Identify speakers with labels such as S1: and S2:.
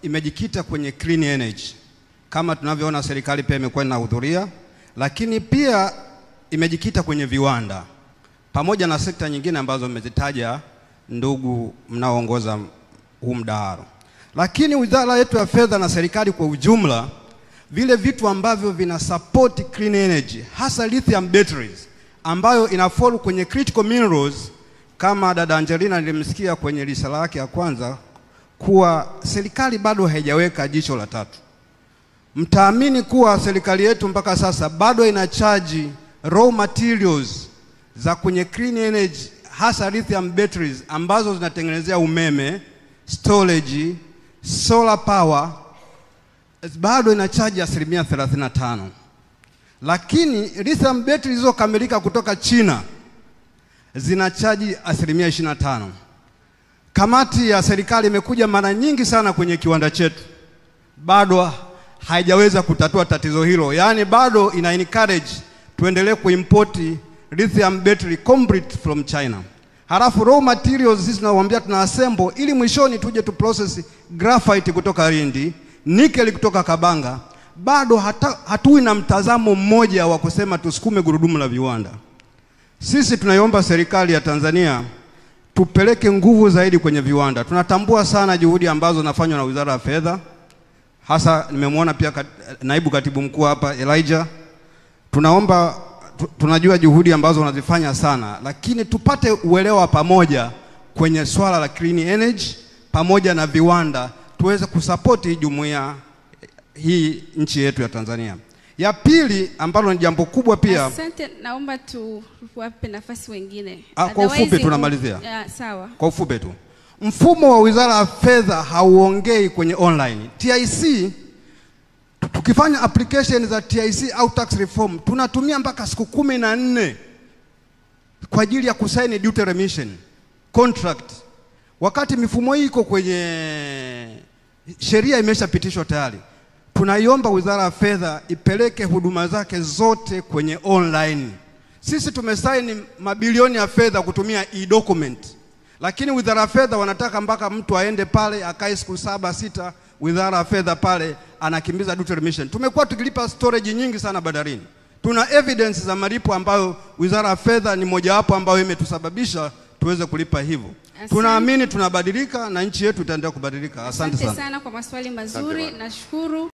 S1: imejikita kwenye clean energy. Kama tunavyoona serikali pia imekuwa inahudhuria, lakini pia imejikita kwenye viwanda pamoja na sekta nyingine ambazo mmezitaja ndugu mnaoongoza huu mdahalo. Lakini wizara yetu ya fedha na serikali kwa ujumla, vile vitu ambavyo vina support clean energy, hasa lithium batteries ambayo inafall kwenye critical minerals, kama dada Angelina nilimsikia kwenye risala yake ya kwanza kuwa serikali bado haijaweka jicho la tatu. Mtaamini kuwa serikali yetu mpaka sasa bado inacharge raw materials za kwenye clean energy, hasa lithium batteries ambazo zinatengenezea umeme, storage, solar power, bado inacharge 35%. Lakini lithium batteries zilizokamilika kutoka China zinacharge 25%. Kamati ya serikali imekuja mara nyingi sana kwenye kiwanda chetu, bado haijaweza kutatua tatizo hilo. Yaani bado ina encourage tuendelee kuimport lithium battery complete from China. Halafu raw materials sisi tunawaambia tuna assemble ili mwishoni tuje tu process graphite kutoka Lindi, nickel kutoka Kabanga. Bado hatui na mtazamo mmoja wa kusema tusukume gurudumu la viwanda. Sisi tunaiomba serikali ya Tanzania tupeleke nguvu zaidi kwenye viwanda. Tunatambua sana juhudi ambazo zinafanywa na Wizara ya Fedha. Hasa nimemwona pia naibu katibu mkuu hapa Elijah. Tunaomba tunajua juhudi ambazo wanazifanya sana, lakini tupate uelewa pamoja kwenye swala la clean energy pamoja na viwanda, tuweze kusupport jumuiya hii nchi yetu ya Tanzania. Ya pili ambalo ni jambo kubwa pia.
S2: Asante, naomba tuwape nafasi wengine.
S1: Kwa ufupi tunamalizia.
S2: Sawa.
S1: Kwa ufupi tu. Mfumo wa Wizara ya Fedha hauongei kwenye online. TIC, tukifanya application za TIC au tax reform, tunatumia mpaka siku 14 kwa ajili ya kusaini duty remission contract. Wakati mifumo hii iko kwenye sheria imeshapitishwa tayari. Tunaiomba Wizara ya Fedha ipeleke huduma zake zote kwenye online. Sisi tumesaini mabilioni ya fedha kutumia e-document. Lakini Wizara ya Fedha wanataka mpaka mtu aende pale akae siku 7-6 Wizara ya Fedha pale anakimbiza duty remission. Tumekuwa tukilipa storage nyingi sana bandarini. Tuna evidence za malipo ambayo Wizara ya Fedha ni mojawapo ambayo imetusababisha tuweze kulipa hivyo. Tunaamini tunabadilika na nchi yetu itaendelea kubadilika. Asante sana.
S2: Asante sana kwa maswali mazuri. Nashukuru.